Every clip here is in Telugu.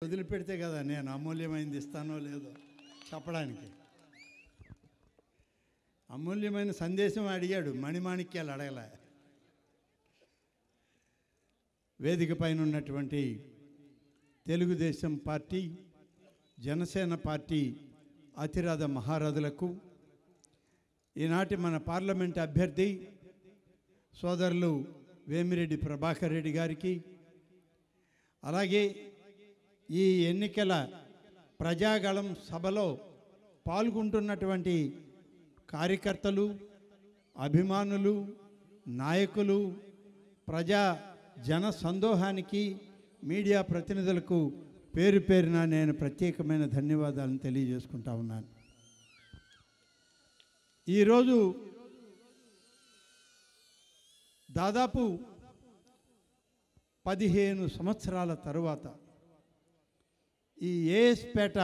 వదిలిపెడితే కదా నేను అమూల్యమైనది ఇస్తానో లేదో చెప్పడానికి. అమూల్యమైన సందేశం అడిగాడు, మణిమాణిక్యాలు అడగలే. వేదిక పైన ఉన్నటువంటి తెలుగుదేశం పార్టీ, జనసేన పార్టీ అతిరథ మహారథులకు, ఈనాటి మన పార్లమెంట్ అభ్యర్థి సోదరులు వేమిరెడ్డి ప్రభాకర్ రెడ్డి గారికి, అలాగే ఈ ఎన్నికల ప్రజాగళం సభలో పాల్గొంటున్నటువంటి కార్యకర్తలు, అభిమానులు, నాయకులు, ప్రజా జన సందోహానికి, మీడియా ప్రతినిధులకు పేరు పేరున నేను ప్రత్యేకమైన ధన్యవాదాలను తెలియజేసుకుంటా ఉన్నాను. ఈరోజు దాదాపు 15 సంవత్సరాల తరువాత ఈ ఏఎస్పేట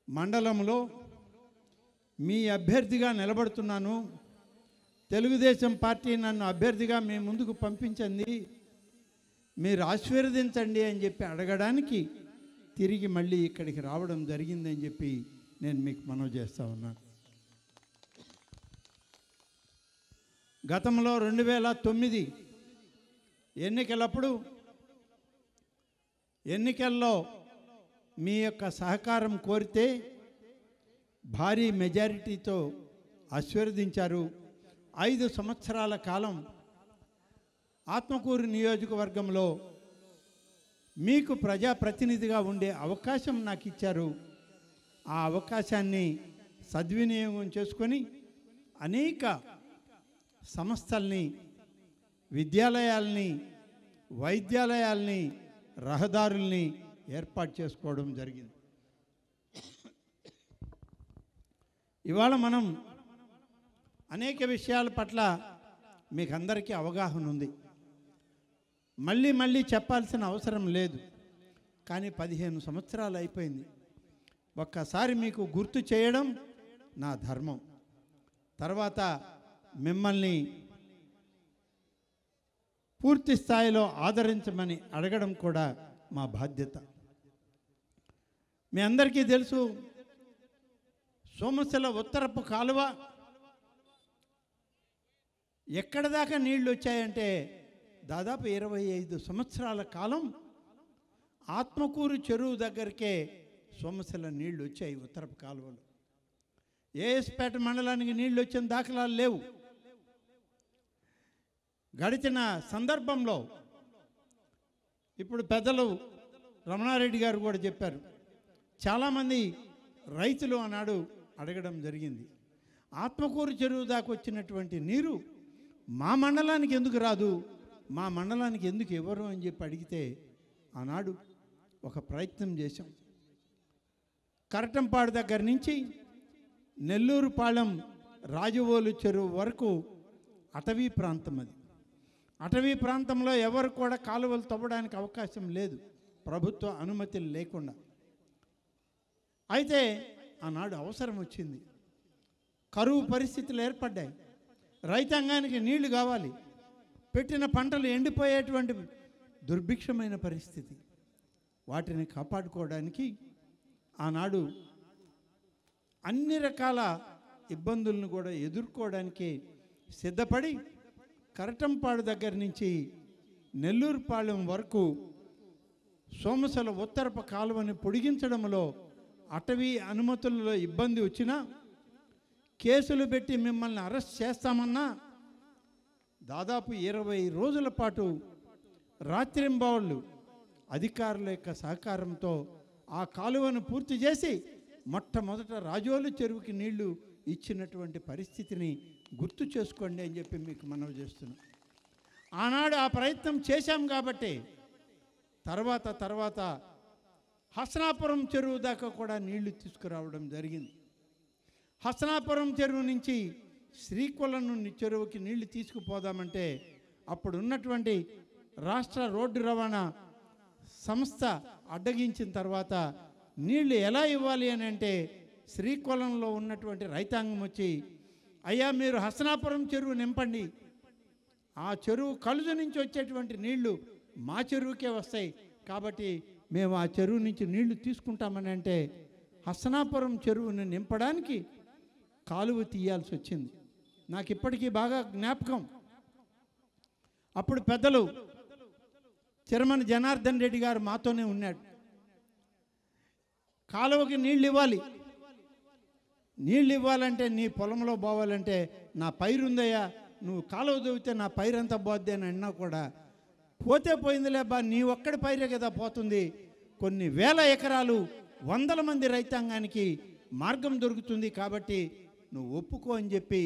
మండలంలో మీ అభ్యర్థిగా నిలబడుతున్నాను. తెలుగుదేశం పార్టీ నన్ను అభ్యర్థిగా మీ ముందుకు పంపించింది, మీరు ఆశీర్వదించండి అని చెప్పి అడగడానికి తిరిగి మళ్ళీ ఇక్కడికి రావడం జరిగిందని చెప్పి నేను మీకు మనవి చేస్తూ ఉన్నాను. గతంలో 2009 ఎన్నికల్లో మీ యొక్క సహకారం కోరితే భారీ మెజారిటీతో ఆశీర్వదించారు. 5 సంవత్సరాల కాలం ఆత్మకూరు నియోజకవర్గంలో మీకు ప్రజాప్రతినిధిగా ఉండే అవకాశం నాకు ఇచ్చారు. ఆ అవకాశాన్ని సద్వినియోగం చేసుకొని అనేక సంస్థల్ని, విద్యాలయాల్ని, వైద్యాలయాల్ని, రహదారుల్ని ఏర్పాటు చేసుకోవడం జరిగింది. ఇవాళ మనం అనేక విషయాల పట్ల మీకు అందరికీ అవగాహన ఉంది, మళ్ళీ మళ్ళీ చెప్పాల్సిన అవసరం లేదు. కానీ 15 సంవత్సరాలు అయిపోయింది. ఒక్కసారి మీకు గుర్తు చేయడం నా ధర్మం. తర్వాత మిమ్మల్ని పూర్తి స్థాయిలో ఆదరించమని అడగడం కూడా మా బాధ్యత. మీ అందరికీ తెలుసు, సోమశిల ఉత్తరపు కాలువ ఎక్కడ దాకా నీళ్ళు వచ్చాయంటే దాదాపు 25 సంవత్సరాల కాలం ఆత్మకూరు చెరువు దగ్గరికే సోమశిల నీళ్ళు వచ్చాయి. ఉత్తరపు కాలువలో ఏఎస్పేట మండలానికి నీళ్ళు వచ్చిన దాఖలాలు లేవు. గడిచిన సందర్భంలో ఇప్పుడు పెద్దలు రమణారెడ్డి గారు కూడా చెప్పారు, చాలామంది రైతులు ఆనాడు అడగడం జరిగింది, ఆత్మకూరు చెరువు దాకా వచ్చినటువంటి నీరు మా మండలానికి ఎందుకు రాదు, మా మండలానికి ఎందుకు ఇవ్వరు అని చెప్పి అడిగితే ఆనాడు ఒక ప్రయత్నం చేశాం. కరటంపాడు దగ్గర నుంచి నెల్లూరుపాళెం రాజవోలు చెరువు వరకు అటవీ ప్రాంతం. అది అటవీ ప్రాంతంలో ఎవరు కూడా కాలువలు తవ్వడానికి అవకాశం లేదు, ప్రభుత్వ అనుమతులు లేకుండా. అయితే ఆనాడు అవసరం వచ్చింది, కరువు పరిస్థితులు ఏర్పడ్డాయి, రైతాంగానికి నీళ్లు కావాలి, పెట్టిన పంటలు ఎండిపోయేటువంటి దుర్భిక్షమైన పరిస్థితి. వాటిని కాపాడుకోవడానికి ఆనాడు అన్ని రకాల ఇబ్బందులను కూడా ఎదుర్కోవడానికి సిద్ధపడి కరటంపాడు దగ్గర నుంచి నెల్లూరుపాళెం వరకు సోమశిల ఉత్తరపు కాలువని పొడిగించడంలో అటవీ అనుమతులలో ఇబ్బంది వచ్చినా, కేసులు పెట్టి మిమ్మల్ని అరెస్ట్ చేస్తామన్నా దాదాపు 20 రోజుల పాటు రాత్రింబవళ్ళు అధికారుల యొక్క సహకారంతో ఆ కాలువను పూర్తి చేసి మొట్టమొదట రాజోలు చెరువుకి నీళ్లు ఇచ్చినటువంటి పరిస్థితిని గుర్తు చేసుకోండి అని చెప్పి మీకు మనవి చేస్తున్నాం. ఆనాడు ఆ ప్రయత్నం చేశాం కాబట్టి తర్వాత హసనాపురం చెరువు దాకా కూడా నీళ్లు తీసుకురావడం జరిగింది. హసనాపురం చెరువు నుంచి శ్రీకొల్లం చెరువుకి నీళ్లు తీసుకుపోదామంటే అప్పుడు ఉన్నటువంటి రాష్ట్ర రోడ్డు రవాణా సంస్థ అడ్డగించిన తర్వాత నీళ్లు ఎలా ఇవ్వాలి అని అంటే శ్రీకొల్లంలో ఉన్నటువంటి రైతాంగం వచ్చి, అయ్యా మీరు హసనాపురం చెరువు నింపండి, ఆ చెరువు కలుజు నుంచి వచ్చేటువంటి నీళ్లు మా చెరువుకే వస్తాయి, కాబట్టి మేము ఆ చెరువు నుంచి నీళ్లు తీసుకుంటామని అంటే హస్తనాపురం చెరువుని నింపడానికి కాలువ తీయాల్సి వచ్చింది. నాకు ఇప్పటికీ బాగా జ్ఞాపకం. అప్పుడు పెద్దలు చిరమన జనార్దన్ రెడ్డి గారు మాతోనే ఉన్నాడు. కాలువకి నీళ్ళు ఇవ్వాలి, నీళ్ళు ఇవ్వాలంటే నీ పొలంలో పోవాలంటే నా పైరు ఉందయ్యా, నువ్వు కాలువ దవ్వితే నా పైరంతా పోద్ది అని అన్నా కూడా, పోతే పోయిందిలే బా, నీ ఒక్కడి పైరే కదా పోతుంది, కొన్ని వేల ఎకరాలు 100 మంది రైతాంగానికి మార్గం దొరుకుతుంది, కాబట్టి నువ్వు ఒప్పుకో అని చెప్పి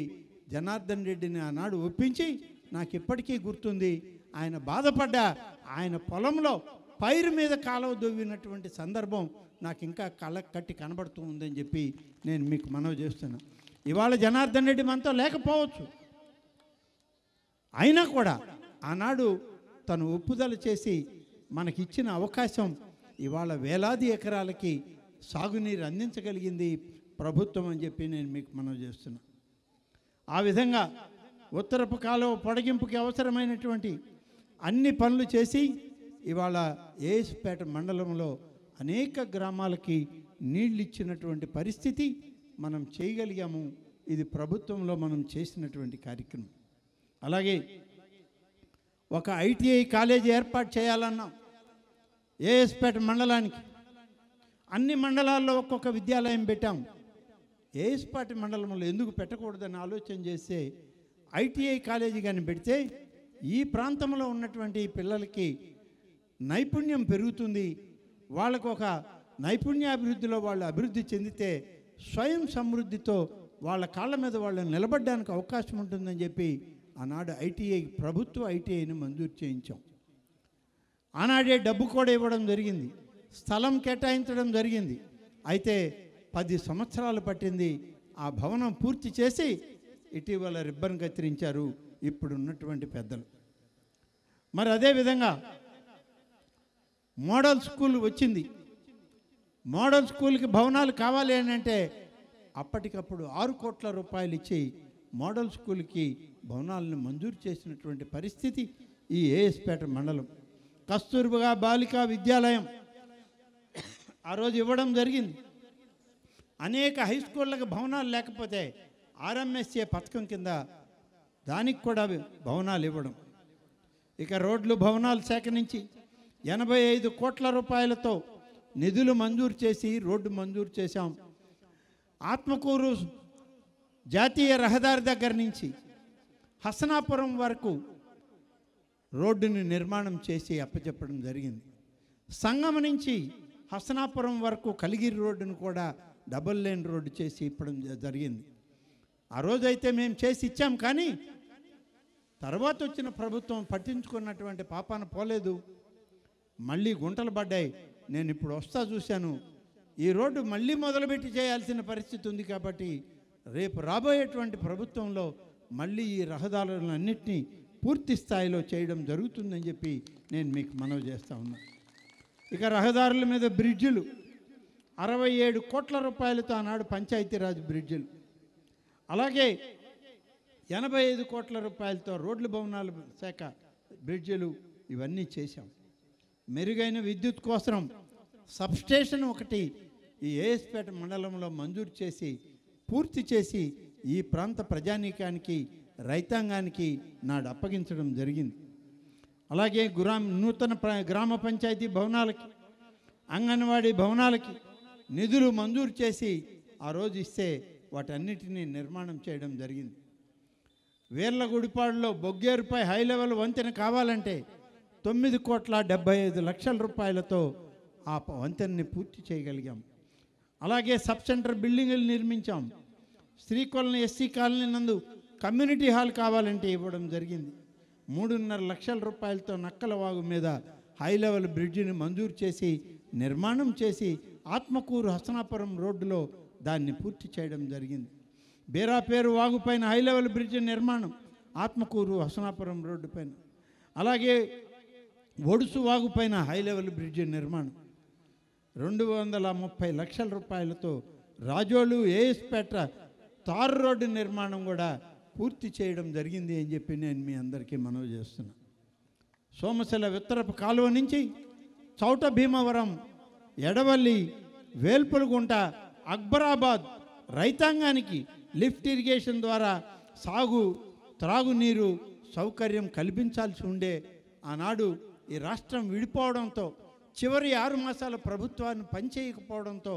జనార్దన్ రెడ్డిని ఆనాడు ఒప్పించి, నాకు ఇప్పటికీ గుర్తుంది, ఆయన బాధపడ్డా ఆయన పొలంలో పైరు మీద కాలువ దొవ్వినటువంటి సందర్భం నాకు ఇంకా కళ్ళకు కట్టి కనబడుతూ ఉందని చెప్పి నేను మీకు మనవి చేస్తున్నా. ఇవాళ జనార్దన్ రెడ్డి మనతో లేకపోవచ్చు, అయినా కూడా ఆనాడు తను ఒప్పుదల చేసి మనకిచ్చిన అవకాశం ఇవాళ వేలాది ఎకరాలకి సాగునీరు అందించగలిగింది ప్రభుత్వం అని చెప్పి నేను మీకు మనవి చేస్తున్నా. ఆ విధంగా ఉత్తరపు కాలువ పొడిగింపుకి అవసరమైనటువంటి అన్ని పనులు చేసి ఇవాళ ఏఎస్పేట మండలంలో అనేక గ్రామాలకి నీళ్ళు ఇచ్చినటువంటి పరిస్థితి మనం చేయగలిగాము. ఇది ప్రభుత్వంలో మనం చేసినటువంటి కార్యక్రమం. అలాగే ఒక ఐటీఐ కాలేజీ ఏర్పాటు చేయాలన్నాం ఏఎస్పేట మండలానికి. అన్ని మండలాల్లో ఒక్కొక్క విద్యాలయం పెట్టాం. ఏఎస్పేట మండలంలో ఎందుకు పెట్టకూడదని ఆలోచన చేస్తే ఐటీఐ కాలేజీ కానీ పెడితే ఈ ప్రాంతంలో ఉన్నటువంటి పిల్లలకి నైపుణ్యం పెరుగుతుంది, వాళ్ళకు ఒక నైపుణ్యాభివృద్ధిలో వాళ్ళు అభివృద్ధి చెందితే స్వయం సమృద్ధితో వాళ్ళ కాళ్ళ మీద వాళ్ళు నిలబడడానికి అవకాశం ఉంటుందని చెప్పి ఆనాడు ఐటీఐ ప్రభుత్వ ఐటీఐని మంజూరు చేయించాం. ఆనాడే డబ్బు కూడా ఇవ్వడం జరిగింది, స్థలం కేటాయించడం జరిగింది. అయితే 10 సంవత్సరాలు పట్టింది ఆ భవనం పూర్తి చేసి ఇటీవల రిబ్బన్ కత్తిరించారు ఇప్పుడు ఉన్నటువంటి పెద్దలు. మరి అదేవిధంగా మోడల్ స్కూల్ వచ్చింది. మోడల్ స్కూల్కి భవనాలు కావాలి అని అంటే అప్పటికప్పుడు 6 కోట్ల రూపాయలు ఇచ్చి మోడల్ స్కూల్కి భవనాలను మంజూరు చేసినటువంటి పరిస్థితి ఈ ఏఎస్పేట మండలం. కస్తూర్బా బాలికా విద్యాలయం ఆ రోజు ఇవ్వడం జరిగింది. అనేక హై స్కూళ్ళకి భవనాలు లేకపోతే ఆర్ఎంఎస్ఏ పథకం కింద దానికి కూడా భవనాలు ఇవ్వడం. ఇక రోడ్లు భవనాల శాఖ నుంచి 85 కోట్ల రూపాయలతో నిధులు మంజూరు చేసి రోడ్డు మంజూరు చేశాం. ఆత్మకూరు జాతీయ రహదారి దగ్గర నుంచి హసనాపురం వరకు రోడ్డుని నిర్మాణం చేసి అప్పచెప్పడం జరిగింది. సంగమ నుంచి హసనాపురం వరకు కలిగిరి రోడ్డును కూడా డబుల్ లేన్ రోడ్డు చేసి ఇప్పడం జరిగింది. ఆ రోజైతే మేము చేసి ఇచ్చాం, కానీ తర్వాత వచ్చిన ప్రభుత్వం పట్టించుకున్నటువంటి పాపాన పోలేదు. మళ్ళీ గుంటలు పడ్డాయి. నేను ఇప్పుడు వస్తా చూశాను, ఈ రోడ్డు మళ్ళీ మొదలుపెట్టి చేయాల్సిన పరిస్థితి ఉంది. కాబట్టి రేపు రాబోయేటువంటి ప్రభుత్వంలో మళ్ళీ ఈ రహదారులన్నింటినీ పూర్తి స్థాయిలో చేయడం జరుగుతుందని చెప్పి నేను మీకు మనవి చేస్తూ ఉన్నాను. ఇక రహదారుల మీద బ్రిడ్జిలు 67 కోట్ల రూపాయలతో ఆనాడు పంచాయతీరాజ్ బ్రిడ్జిలు, అలాగే 85 కోట్ల రూపాయలతో రోడ్లు భవనాల శాఖ బ్రిడ్జిలు ఇవన్నీ చేశాం. మెరుగైన విద్యుత్ కోసం సబ్స్టేషన్ ఒకటి ఈ ఏఎస్పేట మండలంలో మంజూరు చేసి పూర్తి చేసి ఈ ప్రాంత ప్రజానీకానికి రైతాంగానికి నాడు అప్పగించడం జరిగింది. అలాగే నూతన గ్రామ పంచాయతీ భవనాలకి అంగన్వాడీ భవనాలకి నిధులు మంజూరు చేసి ఆ రోజు ఇస్తే వాటన్నిటినీ నిర్మాణం చేయడం జరిగింది. వేర్లగుడిపాడులో బొగ్గేరుపై హై లెవెల్ వంతెన కావాలంటే 9,75,00,000 రూపాయలతో ఆ వంతెనని పూర్తి చేయగలిగాం. అలాగే సబ్ సెంటర్ బిల్డింగులు నిర్మించాం. శ్రీకొల్లని ఎస్సీ కాలనీ నందు కమ్యూనిటీ హాల్ కావాలంటే ఇవ్వడం జరిగింది. 3.5 లక్షల రూపాయలతో నక్కలవాగు మీద హై లెవెల్ బ్రిడ్జిని మంజూరు చేసి నిర్మాణం చేసి ఆత్మకూరు హసనాపురం రోడ్డులో దాన్ని పూర్తి చేయడం జరిగింది. బేరాపేరు వాగుపైన హై లెవెల్ బ్రిడ్జి నిర్మాణం ఆత్మకూరు హసనాపురం రోడ్డు పైన. అలాగే ఒడుసు వాగుపైన హై లెవెల్ బ్రిడ్జి నిర్మాణం 230 లక్షల రూపాయలతో రాజోలు ఏఎస్పేట తారు రోడ్డు నిర్మాణం కూడా పూర్తి చేయడం జరిగింది అని చెప్పి నేను మీ అందరికీ మనవి చేస్తున్నా. సోమశిల ఉత్తరపు కాలువ నుంచి చౌట భీమవరం, ఎడవల్లి, వేల్పులగుంట, అక్బరాబాద్ రైతాంగానికి లిఫ్ట్ ఇరిగేషన్ ద్వారా సాగు, త్రాగునీరు సౌకర్యం కల్పించాల్సి ఉండే. ఆనాడు ఈ రాష్ట్రం విడిపోవడంతో, చివరి 6 మాసాల ప్రభుత్వాన్ని పనిచేయకపోవడంతో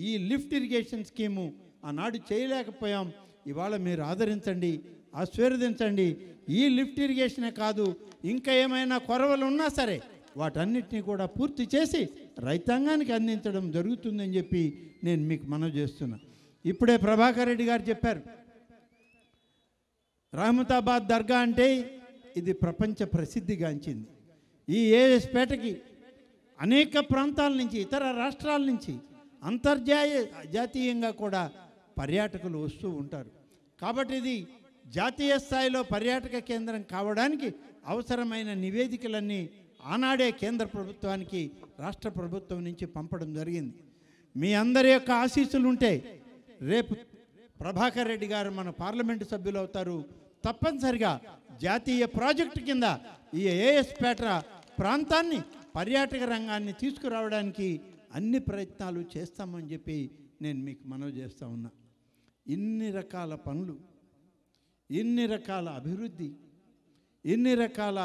ఈ లిఫ్ట్ ఇరిగేషన్ స్కీము ఆనాడు చేయలేకపోయాం. ఇవాళ మీరు ఆదరించండి, ఆశీర్వదించండి. ఈ లిఫ్ట్ ఇరిగేషనే కాదు, ఇంకా ఏమైనా కొరవలు ఉన్నా సరే వాటన్నిటినీ కూడా పూర్తి చేసి రైతాంగానికి అందించడం జరుగుతుందని చెప్పి నేను మీకు మనవి చేస్తున్నా. ఇప్పుడే ప్రభాకర్ రెడ్డి గారు చెప్పారు, రహమతాబాద్ దర్గా అంటే ఇది ప్రపంచ ప్రసిద్ధిగాంచింది. ఈ ఏఎస్పేటకి అనేక ప్రాంతాల నుంచి, ఇతర రాష్ట్రాల నుంచి, జాతీయంగా కూడా పర్యాటకులు వస్తూ ఉంటారు. కాబట్టి ఇది జాతీయ స్థాయిలో పర్యాటక కేంద్రం కావడానికి అవసరమైన నివేదికలన్నీ ఆనాడే కేంద్ర ప్రభుత్వానికి, రాష్ట్ర ప్రభుత్వం నుంచి పంపడం జరిగింది. మీ అందరి యొక్క ఆశీస్సులు ఉంటే రేపు ప్రభాకర్ రెడ్డి గారు మన పార్లమెంటు సభ్యులు అవుతారు. తప్పనిసరిగా జాతీయ ప్రాజెక్టు కింద ఈ ఏఎస్పేట ప్రాంతాన్ని, పర్యాటక రంగాన్ని తీసుకురావడానికి అన్ని ప్రయత్నాలు చేస్తామని చెప్పి నేను మీకు మనవి చేస్తూ ఉన్నా. ఇన్ని రకాల పనులు, ఇన్ని రకాల అభివృద్ధి, ఇన్ని రకాల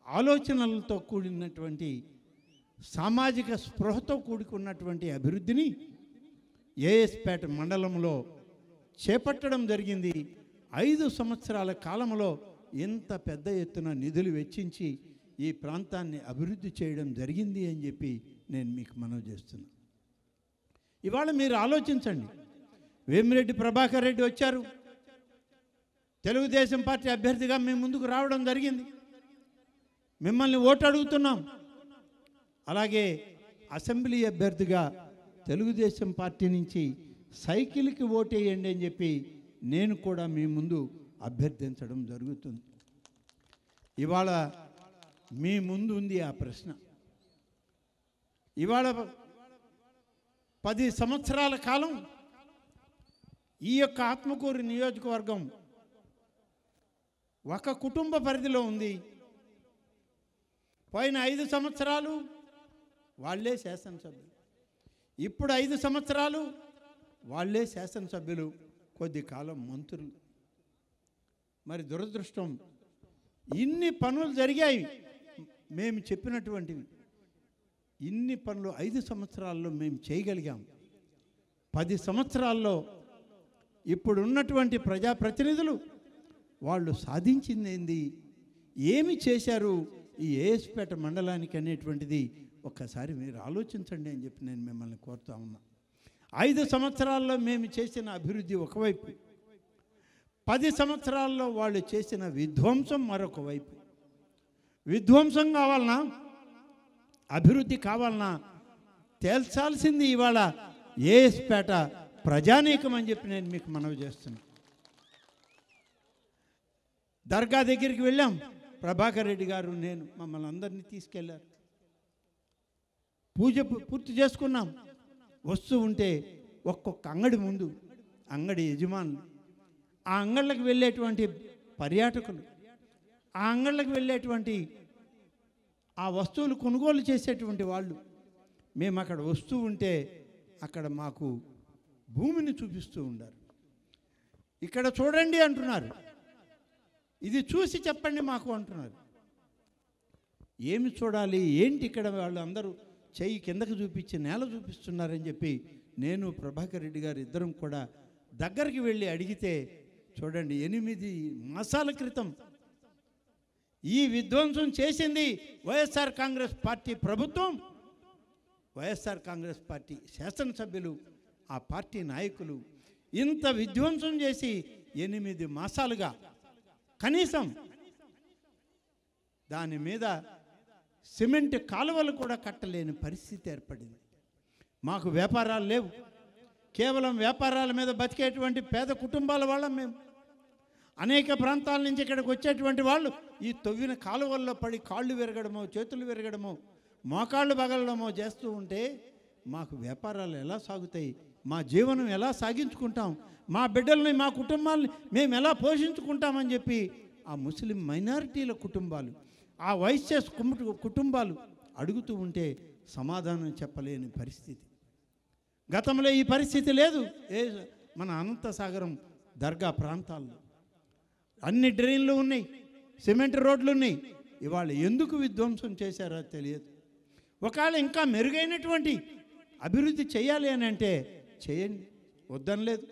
ఆలోచనలతో కూడినటువంటి, సామాజిక స్పృహతో కూడుకున్నటువంటి అభివృద్ధిని ఏఎస్పేట మండలంలో చేపట్టడం జరిగింది. 5 సంవత్సరాల కాలంలో ఇంత పెద్ద ఎత్తున నిధులు వెచ్చించి ఈ ప్రాంతాన్ని అభివృద్ధి చేయడం జరిగింది అని చెప్పి నేను మీకు మనవి చేస్తున్నా. ఇవాళ మీరు ఆలోచించండి, వేమిరెడ్డి ప్రభాకర్ రెడ్డి వచ్చారు, తెలుగుదేశం పార్టీ అభ్యర్థిగా మీ ముందుకు రావడం జరిగింది. మిమ్మల్ని ఓటు అడుగుతున్నాం. అలాగే అసెంబ్లీ అభ్యర్థిగా తెలుగుదేశం పార్టీ నుంచి సైకిల్కి ఓటేయండి అని చెప్పి నేను కూడా మీ ముందు అభ్యర్థించడం జరుగుతుంది. ఇవాళ మీ ముందు ఉంది ఆ ప్రశ్న. ఇవాళ 10 సంవత్సరాల కాలం ఈ యొక్క ఆత్మకూరు నియోజకవర్గం ఒక కుటుంబ పరిధిలో ఉంది. పోయిన 5 సంవత్సరాలు వాళ్ళే శాసనసభ్యులు, ఇప్పుడు 5 సంవత్సరాలు వాళ్ళే శాసనసభ్యులు, కొద్ది కాలం మంత్రులు. మరి దురదృష్టం, ఇన్ని పనులు జరిగాయి మేము చెప్పినటువంటివి, ఇన్ని పనులు 5 సంవత్సరాల్లో మేము చేయగలిగాం. 10 సంవత్సరాల్లో ఇప్పుడు ఉన్నటువంటి ప్రజాప్రతినిధులు వాళ్ళు సాధించింది ఏంది, ఏమి చేశారు ఈ ఏఎస్పేట మండలానికి అనేటువంటిది ఒక్కసారి మీరు ఆలోచించండి అని చెప్పి నేను మిమ్మల్ని కోరుతా ఉన్నా. 5 సంవత్సరాల్లో మేము చేసిన అభివృద్ధి ఒకవైపు, 10 సంవత్సరాల్లో వాళ్ళు చేసిన విధ్వంసం మరొక వైపు. విధ్వంసం కావాలన్నా, అభివృద్ధి కావాలన్నా తేల్చాల్సింది ఇవాళ ఏఎస్పేట ప్రజానీకం అని చెప్పి నేను మీకు మనవి చేస్తున్నాను. దర్గా దగ్గరికి వెళ్ళాం, ప్రభాకర్ రెడ్డి గారు నేను మమ్మల్ని అందరినీ తీసుకెళ్లారు. పూజ పూర్తి చేసుకున్నాం. వస్తూ ఉంటే ఒక్కొక్క అంగడి ముందు అంగడి యజమానులు, ఆ అంగళ్ళకి వెళ్ళేటువంటి పర్యాటకులు, ఆ అంగళ్ళకి వెళ్ళేటువంటి ఆ వస్తువులు కొనుగోలు చేసేటువంటి వాళ్ళు, మేము అక్కడ వస్తూ ఉంటే అక్కడ మాకు భూమిని చూపిస్తూ ఉన్నారు. ఇక్కడ చూడండి అంటున్నారు, ఇది చూసి చెప్పండి మాకు అంటున్నారు. ఏమి చూడాలి ఏంటి ఇక్కడ వాళ్ళు అందరూ చెయ్యి కిందకు చూపించి నేల చూపిస్తున్నారని చెప్పి నేను ప్రభాకర్ రెడ్డి గారు ఇద్దరం కూడా దగ్గరికి వెళ్ళి అడిగితే, చూడండి 8 మాసాల క్రితం ఈ విధ్వంసం చేసింది వైఎస్ఆర్ కాంగ్రెస్ పార్టీ ప్రభుత్వం, వైఎస్ఆర్ కాంగ్రెస్ పార్టీ శాసనసభ్యులు, ఆ పార్టీ నాయకులు. ఇంత విధ్వంసం చేసి 8 మాసాలుగా కనీసం దాని మీద సిమెంట్ కాలువలు కూడా కట్టలేని పరిస్థితి ఏర్పడింది. మాకు వ్యాపారాలు లేవు, కేవలం వ్యాపారాల మీద బతికేటువంటి పేద కుటుంబాల వాళ్ళం మేము. అనేక ప్రాంతాల నుంచి ఇక్కడికి వచ్చేటువంటి వాళ్ళు ఈ తవ్విన కాలువల్లో పడి కాళ్ళు విరగడమో, చేతులు విరగడమో, మోకాళ్ళు పగలడమో చేస్తూ ఉంటే మాకు వ్యాపారాలు ఎలా సాగుతాయి, మా జీవనం ఎలా సాగించుకుంటాం, మా బిడ్డల్ని, మా కుటుంబాలని మేము ఎలా పోషించుకుంటామని చెప్పి ఆ ముస్లిం మైనారిటీల కుటుంబాలు, ఆ వైశ్య కుటుంబాలు, అడుగుతూ ఉంటే సమాధానం చెప్పలేని పరిస్థితి. గతంలో ఈ పరిస్థితి లేదు. మన అనంతసాగరం దర్గా ప్రాంతాల్లో అన్ని డ్రైన్లు ఉన్నాయి, సిమెంట్ రోడ్లు ఉన్నాయి. ఇవాళ ఎందుకు విధ్వంసం చేశారో తెలియదు. ఒకవేళ ఇంకా మెరుగైనటువంటి అభివృద్ధి చేయాలి అని అంటే చేయండి, వద్దనలేదు.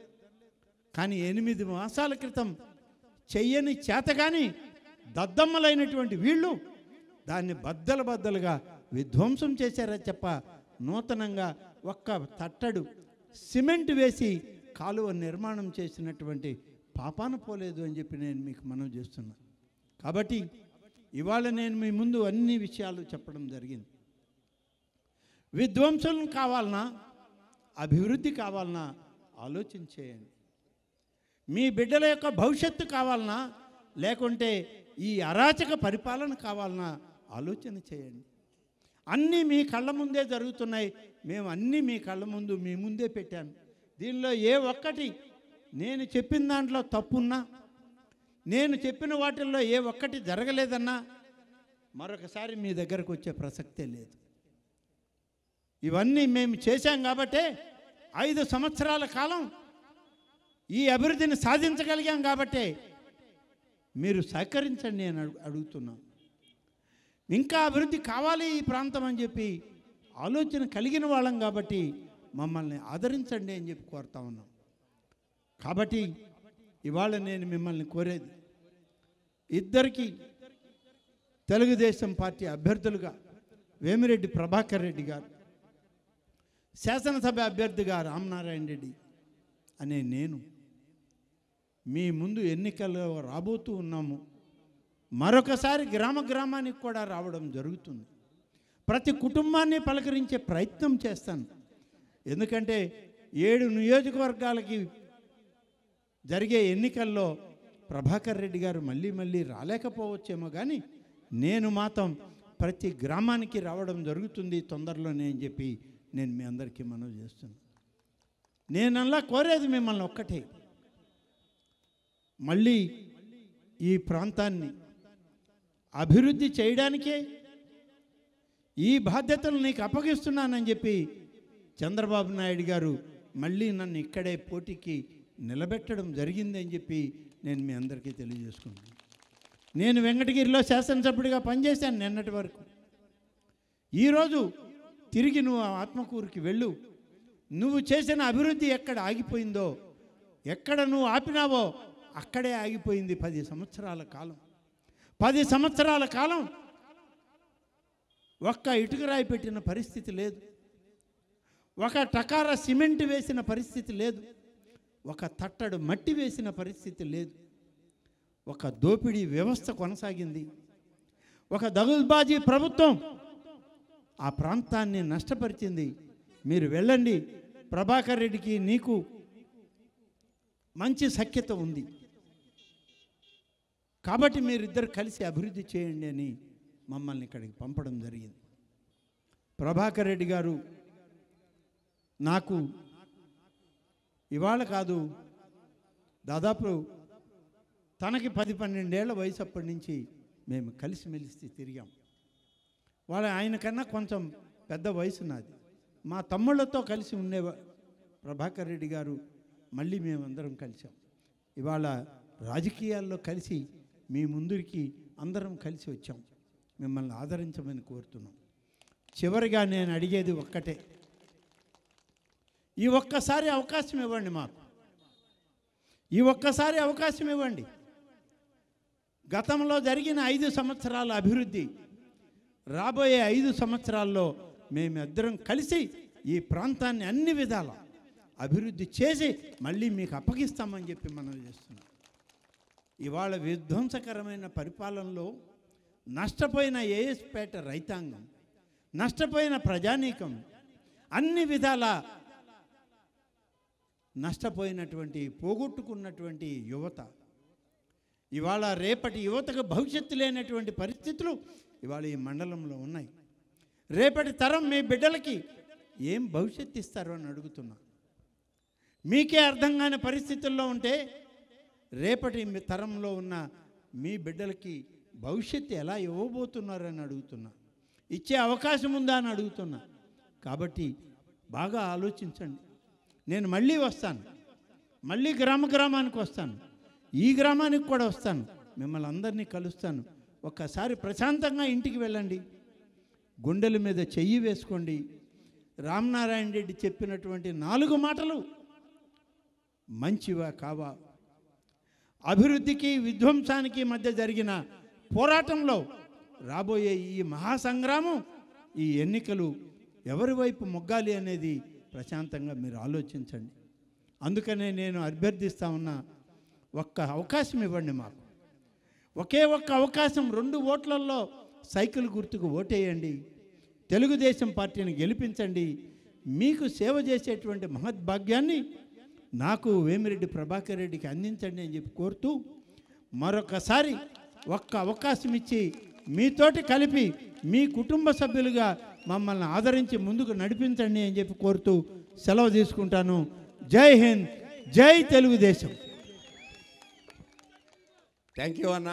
కానీ 8 మాసాల క్రితం చెయ్యని చేతగాని దద్దమ్మలైనటువంటి వీళ్ళు దాన్ని బద్దలుగా విధ్వంసం చేశారని చెప్ప నూతనంగా ఒక్క తట్టడు సిమెంట్ వేసి కాలువ నిర్మాణం చేసినటువంటి పాపాన పోలేదు అని చెప్పి నేను మీకు మనవి చేస్తున్నా. కాబట్టి ఇవాళ నేను మీ ముందు అన్ని విషయాలు చెప్పడం జరిగింది. విధ్వంసం కావాలన్నా అభివృద్ధి కావాలన్నా ఆలోచన చేయండి. మీ బిడ్డల యొక్క భవిష్యత్తు కావాలన్నా లేకుంటే ఈ అరాచక పరిపాలన కావాలన్నా ఆలోచన చేయండి. అన్నీ మీ కళ్ళ ముందే జరుగుతున్నాయి. మేము అన్నీ మీ కళ్ళ ముందు మీ ముందే పెట్టాను. దీనిలో ఏ ఒక్కటి నేను చెప్పిన దాంట్లో తప్పున్నా, నేను చెప్పిన వాటిల్లో ఏ ఒక్కటి జరగలేదన్నా మరొకసారి మీ దగ్గరకు వచ్చే ప్రసక్తే లేదు. ఇవన్నీ మేము చేశాం కాబట్టే 5 సంవత్సరాల కాలం ఈ అభివృద్ధిని సాధించగలిగాం కాబట్టే మీరు సహకరించండి అని అడుగుతున్నాం. ఇంకా అభివృద్ధి కావాలి ఈ ప్రాంతం అని చెప్పి ఆలోచన కలిగిన వాళ్ళం కాబట్టి మమ్మల్ని ఆదరించండి అని చెప్పి కోరుతా ఉన్నాం. కాబట్టి ఇవాళ నేను మిమ్మల్ని కోరేది, ఇద్దరికి తెలుగుదేశం పార్టీ అభ్యర్థులుగా వేమిరెడ్డి ప్రభాకర్ రెడ్డి గారు, శాసనసభ అభ్యర్థిగా రామనారాయణ రెడ్డి అనే నేను మీ ముందు ఎన్నికల్లో రాబోతూ ఉన్నాము. మరొకసారి గ్రామానికి కూడా రావడం జరుగుతుంది. ప్రతి కుటుంబాన్ని పలకరించే ప్రయత్నం చేస్తాను. ఎందుకంటే 7 నియోజకవర్గాలకి జరిగే ఎన్నికల్లో ప్రభాకర్ రెడ్డి గారు మళ్ళీ రాలేకపోవచ్చేమో, కానీ నేను మాత్రం ప్రతి గ్రామానికి రావడం జరుగుతుంది తొందరలోనే అని చెప్పి నేను మీ అందరికీ మనవి చేస్తున్నాను. నేనల్లా కోరేది మిమ్మల్ని ఒక్కటే, మళ్ళీ ఈ ప్రాంతాన్ని అభివృద్ధి చేయడానికే ఈ బాధ్యతలు నీకు అప్పగిస్తున్నానని చెప్పి చంద్రబాబు నాయుడు గారు మళ్ళీ నన్ను ఇక్కడే పోటీకి నిలబెట్టడం జరిగింది అని చెప్పి నేను మీ అందరికీ తెలియజేసుకున్నాను. నేను వెంకటగిరిలో శాసనసభ్యుడిగా పనిచేశాను నిన్నటి వరకు. ఈరోజు తిరిగి నువ్వు ఆత్మకూరుకి వెళ్ళు, నువ్వు చేసిన అభివృద్ధి ఎక్కడ ఆగిపోయిందో, ఎక్కడ నువ్వు ఆపినావో అక్కడే ఆగిపోయింది 10 సంవత్సరాల కాలం. 10 సంవత్సరాల కాలం ఒక్క ఇటుకరాయి పెట్టిన పరిస్థితి లేదు, ఒక టకార సిమెంట్ వేసిన పరిస్థితి లేదు, ఒక తట్టడు మట్టి వేసిన పరిస్థితి లేదు. ఒక దోపిడీ వ్యవస్థ కొనసాగింది. ఒక దగుల్బాజీ ప్రభుత్వం ఆ ప్రాంతాన్ని నష్టపరిచింది. మీరు వెళ్ళండి, ప్రభాకర్ రెడ్డికి నీకు మంచి సఖ్యత ఉంది కాబట్టి మీరిద్దరు కలిసి అభివృద్ధి చేయండి అని మమ్మల్ని ఇక్కడికి పంపడం జరిగింది. ప్రభాకర్ రెడ్డి గారు నాకు ఇవాళ కాదు, దాదాపు తనకి 10-12 ఏళ్ల వయసు అప్పటి నుంచి మేము కలిసిమెలిసి తిరిగాం. ఆయన కన్నా కొంచెం పెద్ద వయసు నాది. మా తమ్ముళ్ళతో కలిసి ఉండే ప్రభాకర్ రెడ్డి గారు మళ్ళీ మేమందరం కలిసాం. ఇవాళ రాజకీయాల్లో కలిసి మీ ముందుకి అందరం కలిసి వచ్చాం. మిమ్మల్ని ఆదరించమని కోరుతున్నాం. చివరిగా నేను అడిగేది ఒక్కటే, ఈ ఒక్కసారి అవకాశం ఇవ్వండి మాకు, ఈ ఒక్కసారి అవకాశం ఇవ్వండి. గతంలో జరిగిన 5 సంవత్సరాల అభివృద్ధి రాబోయే 5 సంవత్సరాల్లో మేమిద్దరం కలిసి ఈ ప్రాంతాన్ని అన్ని విధాల అభివృద్ధి చేసి మళ్ళీ మీకు అప్పగిస్తామని చెప్పి మనం చేస్తున్నాం. ఇవాళ విధ్వంసకరమైన పరిపాలనలో నష్టపోయిన ఏఎస్పేట రైతాంగం, నష్టపోయిన ప్రజానీకం, అన్ని విధాల నష్టపోయినటువంటి పోగొట్టుకున్నటువంటి యువత, ఇవాళ రేపటి యువతకు భవిష్యత్తు లేనటువంటి పరిస్థితులు ఇవాళ ఈ మండలంలో ఉన్నాయి. రేపటి తరం మీ బిడ్డలకి ఏం భవిష్యత్తు ఇస్తారు అని అడుగుతున్నా. మీకే అర్థం కాని పరిస్థితుల్లో ఉంటే రేపటి తరంలో ఉన్న మీ బిడ్డలకి భవిష్యత్తు ఎలా ఇవ్వబోతున్నారని అడుగుతున్నా. ఇచ్చే అవకాశం ఉందా అని అడుగుతున్నా. కాబట్టి బాగా ఆలోచించండి. నేను మళ్ళీ వస్తాను, మళ్ళీ గ్రామానికి వస్తాను, ఈ గ్రామానికి కూడా వస్తాను, మిమ్మల్ని అందరినీ కలుస్తాను. ఒక్కసారి ప్రశాంతంగా ఇంటికి వెళ్ళండి, గుండెల మీద చెయ్యి వేసుకోండి. రామనారాయణ రెడ్డి చెప్పినటువంటి 4 మాటలు మంచివా కావా? అభివృద్ధికి విధ్వంసానికి మధ్య జరిగిన పోరాటంలో రాబోయే ఈ మహాసంగ్రామం, ఈ ఎన్నికలు ఎవరి వైపు మొగ్గాలి అనేది ప్రశాంతంగా మీరు ఆలోచించండి. అందుకనే నేను అభ్యర్థిస్తా ఉన్నా, ఒక్క అవకాశం ఇవ్వండి మాకు. ఒకే ఒక్క అవకాశం. 2 ఓట్లలో సైకిల్ గుర్తుకు ఓటేయండి, తెలుగుదేశం పార్టీని గెలిపించండి. మీకు సేవ చేసేటువంటి మహద్భాగ్యాన్ని నాకు వేమిరెడ్డి ప్రభాకర్ రెడ్డికి అందించండి అని చెప్పి కోరుతూ, మరొకసారి ఒక్క అవకాశం ఇచ్చి మీతోటి కలిపి మీ కుటుంబ సభ్యులుగా మమ్మల్ని ఆదరించి ముందుకు నడిపించండి అని చెప్పి కోరుతూ సెలవు తీసుకుంటాను. జై హింద్, జై తెలుగుదేశం. థ్యాంక్ యూ అన్న.